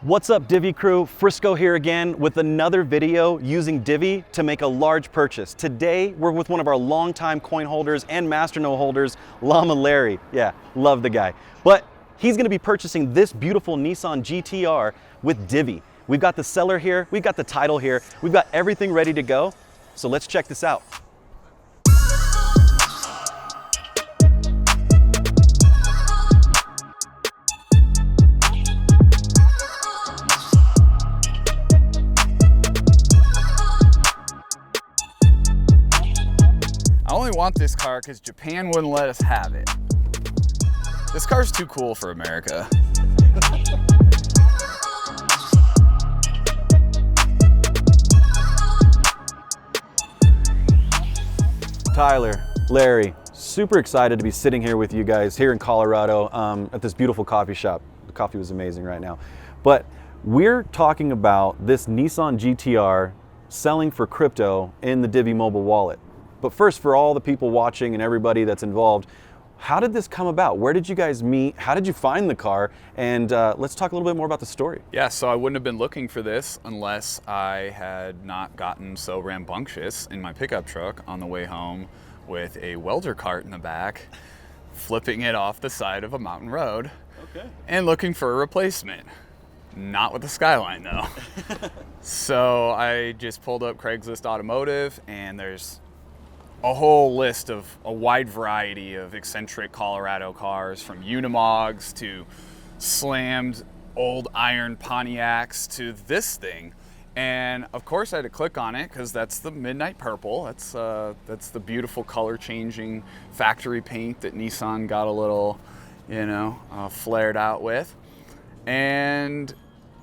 What's up, Divi crew? Frisco here again with another video using Divi to make a large purchase. Today, we're with one of our longtime coin holders and master no holders, Llama Larry. Yeah, love the guy. But he's gonna be purchasing this beautiful Nissan GTR with Divi. We've got the seller here, we've got the title here, we've got everything ready to go. So let's check this out. I only want this car because Japan wouldn't let us have it. This car's too cool for America. Tyler, Larry, super excited to be sitting here with you guys here in Colorado at this beautiful coffee shop. The coffee was amazing right now. But we're talking about this Nissan GTR selling for crypto in the Divi mobile wallet. But first, for all the people watching and everybody that's involved, how did this come about? Where did you guys meet? How did you find the car? And let's talk a little bit more about the story. Yeah, so I wouldn't have been looking for this unless I had not gotten so rambunctious in my pickup truck on the way home with a welder cart in the back, flipping it off the side of a mountain road, and looking for a replacement. Not with the Skyline though. So I just pulled up Craigslist Automotive, and there's a whole list of a wide variety of eccentric Colorado cars, from Unimogs to slammed old iron Pontiacs to this thing. And of course I had to click on it because that's the midnight purple. That's the beautiful color changing factory paint that Nissan got a little, flared out with. And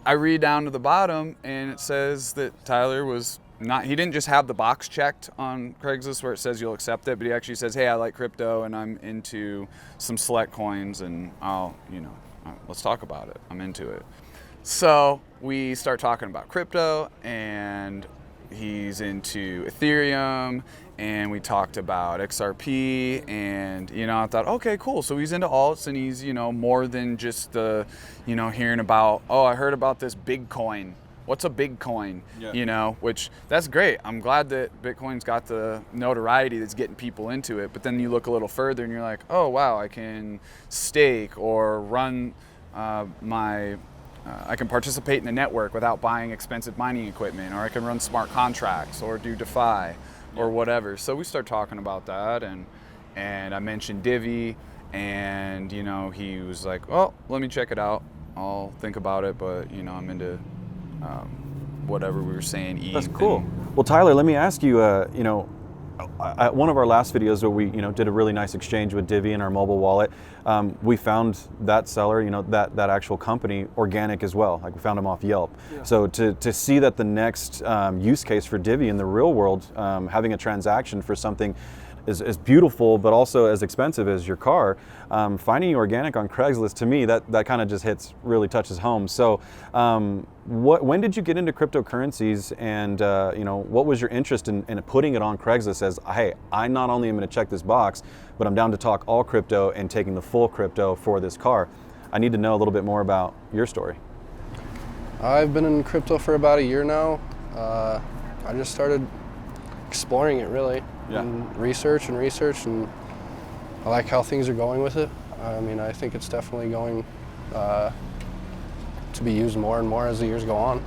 I read down to the bottom and it says that Tyler was he didn't just have the box checked on Craigslist where it says you'll accept it, but he actually says, hey, I like crypto and I'm into some select coins and let's talk about it. I'm into it. So we start talking about crypto, and he's into Ethereum, and we talked about XRP, and I thought, okay, cool. So he's into alts, and he's more than just the hearing about, oh, I heard about this big coin. What's a big coin? Yeah. Which that's great. I'm glad that Bitcoin's got the notoriety that's getting people into it. But then you look a little further and you're like, oh, wow, I can stake or run I can participate in the network without buying expensive mining equipment, or I can run smart contracts or do DeFi or whatever. So we start talking about that, and I mentioned Divi, and he was like, well, let me check it out. I'll think about it, but I'm into whatever we were saying. That's cool. Well, Tyler, let me ask you, at one of our last videos where we did a really nice exchange with Divi in our mobile wallet, we found that seller, that actual company, organic as well. Like, we found them off Yelp. Yeah. So to see that the next use case for Divi in the real world, having a transaction for something as beautiful but also as expensive as your car, finding you organic on Craigslist, to me, that kind of just really touches home. So when did you get into cryptocurrencies, and what was your interest in putting it on Craigslist as, hey, I not only am going to check this box, but I'm down to talk all crypto and taking the full crypto for this car? I need to know a little bit more about your story. I've been in crypto for about a year now. I just started exploring it, really. Yeah. And research, and I like how things are going with it. I mean, I think it's definitely going to be used more and more as the years go on.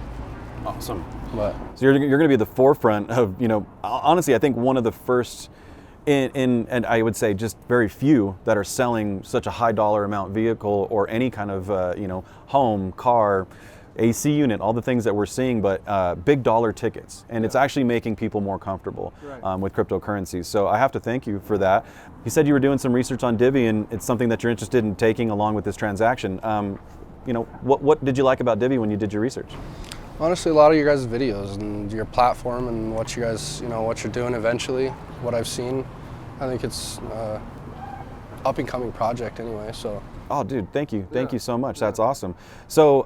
Awesome. But so you're going to be the forefront of, honestly, I think one of the first and I would say just very few that are selling such a high dollar amount vehicle, or any kind of home, car, AC unit, all the things that we're seeing, but big dollar tickets. And it's actually making people more comfortable with cryptocurrencies. So I have to thank you for that. You said you were doing some research on Divi, and it's something that you're interested in taking along with this transaction. What did you like about Divi when you did your research? Honestly, a lot of your guys' videos and your platform and what you guys, what you're doing eventually, what I've seen. I think it's up and coming project anyway, so Oh, dude, thank you. Thank you so much. That's awesome. So,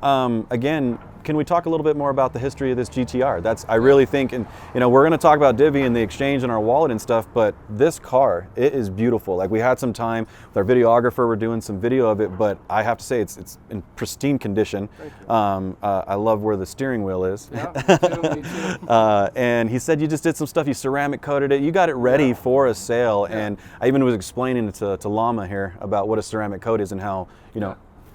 again, can we talk a little bit more about the history of this GTR? I really think, and we're going to talk about Divi and the exchange and our wallet and stuff, but this car, it is beautiful. Like, we had some time with our videographer, we're doing some video of it, but I have to say it's in pristine condition. I love where the steering wheel is. Yeah, me too. And he said you just did some stuff, you ceramic coated it, you got it ready for a sale. And I even was explaining to Llama here about what a ceramic coat is and how,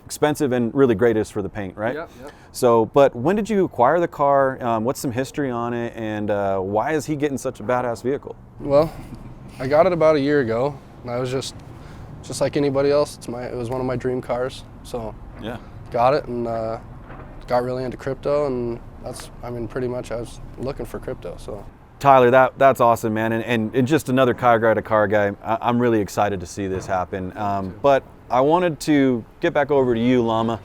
expensive and really great is for the paint, right? Yep. So, but when did you acquire the car? What's some history on it, and why is he getting such a badass vehicle? Well, I got it about a year ago, and I was just like anybody else. It was one of my dream cars, so got it and got really into crypto, and pretty much I was looking for crypto. So Tyler, that's awesome, man, and just another car guy. I'm really excited to see this happen. But I wanted to get back over to you, Llama.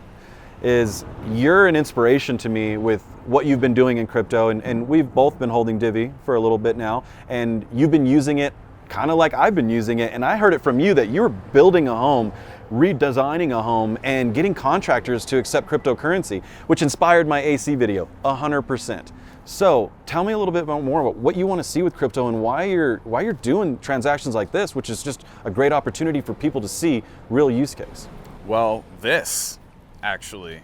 You're an inspiration to me with what you've been doing in crypto, and we've both been holding Divi for a little bit now, and you've been using it kind of like I've been using it, and I heard it from you that you were building a home, redesigning a home, and getting contractors to accept cryptocurrency, which inspired my AC video 100%. So tell me a little bit more about what you want to see with crypto and why you're doing transactions like this, which is just a great opportunity for people to see real use case. Well, this actually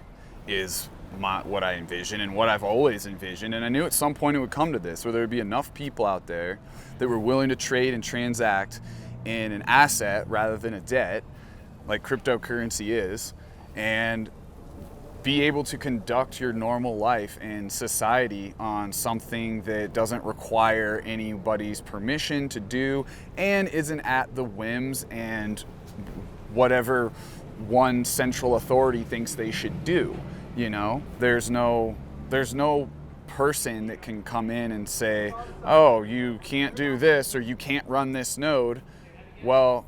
is what I envision and what I've always envisioned, and I knew at some point it would come to this, where there would be enough people out there that were willing to trade and transact in an asset rather than a debt, like cryptocurrency is, and be able to conduct your normal life in society on something that doesn't require anybody's permission to do and isn't at the whims and whatever one central authority thinks they should do. There's no person that can come in and say, oh, you can't do this or you can't run this node. Well,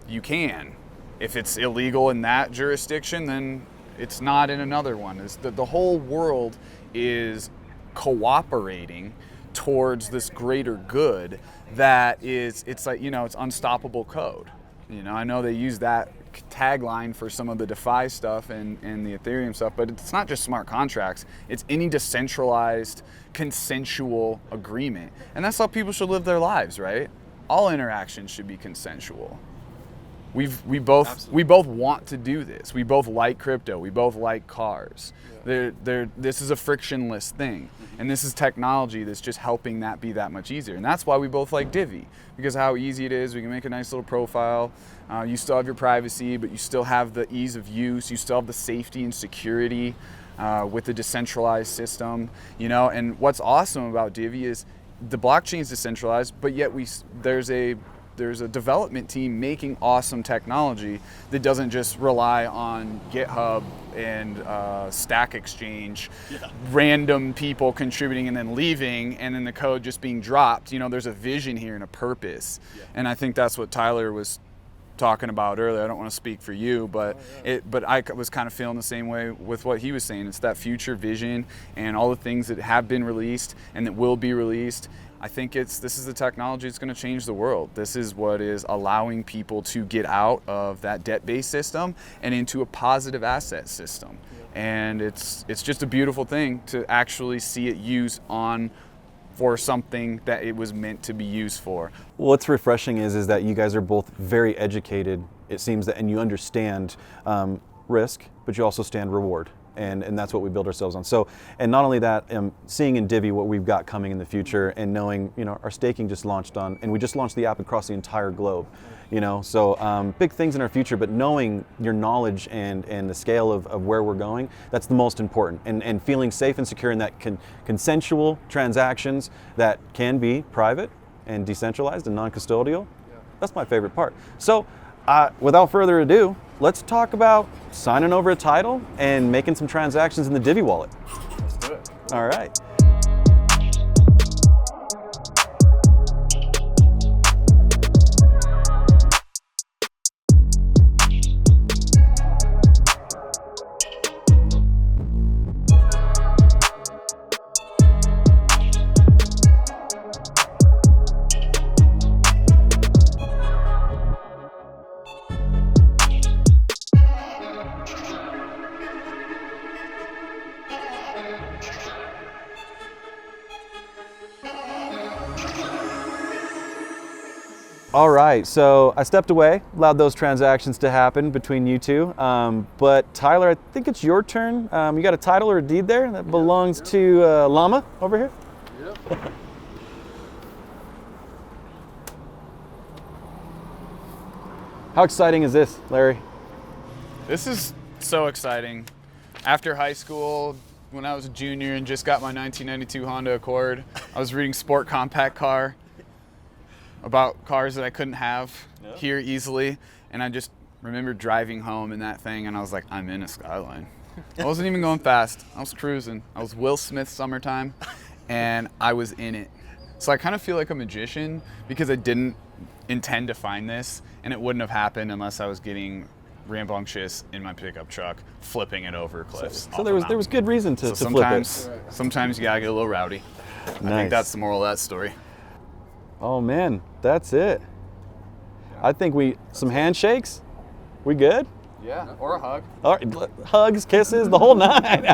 you can. If it's illegal in that jurisdiction, then it's not in another one. The whole world is cooperating towards this greater good it's like, it's unstoppable code. I know they use that tagline for some of the DeFi stuff and the Ethereum stuff, but it's not just smart contracts. It's any decentralized, consensual agreement. And that's how people should live their lives, right? All interactions should be consensual. We both want to do this. We both like crypto. We both like cars. This is a frictionless thing, and this is technology that's just helping that be that much easier. And that's why we both like Divi, because how easy it is. We can make a nice little profile. You still have your privacy, but you still have the ease of use. You still have the safety and security with the decentralized system. And what's awesome about Divi is the blockchain is decentralized, but yet there's a development team making awesome technology that doesn't just rely on GitHub and Stack Exchange, random people contributing and then leaving, and then the code just being dropped. There's a vision here and a purpose. And I think that's what Tyler was talking about earlier. I don't want to speak for you, but I was kind of feeling the same way with what he was saying. It's that future vision and all the things that have been released and that will be released. I think this is the technology that's going to change the world. This is what is allowing people to get out of that debt-based system and into a positive asset system. And it's just a beautiful thing to actually see it used for something that it was meant to be used for. What's refreshing is that you guys are both very educated, it seems, and you understand risk, but you also stand reward. And that's what we build ourselves on. So, and not only that, seeing in Divi what we've got coming in the future, and knowing, our staking just launched and we just launched the app across the entire globe, so big things in our future, but knowing your knowledge and the scale of where we're going, that's the most important, and feeling safe and secure in that consensual transactions that can be private and decentralized and non-custodial. That's my favorite part. So, without further ado, let's talk about signing over a title and making some transactions in the Divi wallet. Let's do it. All right. All right, so I stepped away, allowed those transactions to happen between you two. But Tyler, I think it's your turn. You got a title or a deed there that belongs to Llama over here? Yep. How exciting is this, Larry? This is so exciting. After high school, when I was a junior and just got my 1992 Honda Accord, I was reading Sport Compact Car about cars that I couldn't have here easily, and I just remember driving home in that thing, and I was like, I'm in a Skyline. I wasn't even going fast. I was cruising. I was Will Smith Summertime, and I was in it. So I kind of feel like a magician because I didn't intend to find this, and it wouldn't have happened unless I was getting rambunctious in my pickup truck, flipping it over cliffs. So there was good reason to flip it. Sometimes you gotta get a little rowdy. Nice. I think that's the moral of that story. Oh man, that's it. I think some handshakes. We good? Yeah, or a hug. All right, hugs, kisses, the whole nine.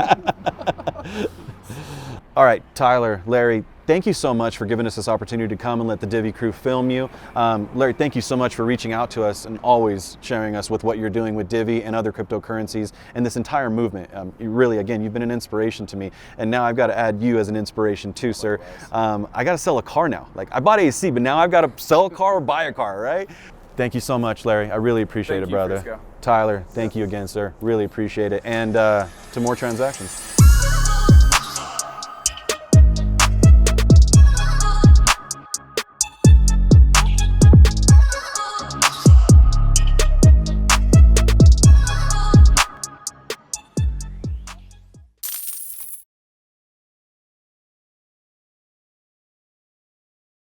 All right, Tyler, Larry, thank you so much for giving us this opportunity to come and let the Divi crew film you. Larry, thank you so much for reaching out to us and always sharing us with what you're doing with Divi and other cryptocurrencies and this entire movement. You really, again, you've been an inspiration to me. And now I've got to add you as an inspiration too, sir. I got to sell a car now. Like, I bought AC, but now I've got to sell a car or buy a car, right? Thank you so much, Larry. I really appreciate it, brother. Frisco. Tyler, thank you again, sir. Really appreciate it. And to more transactions.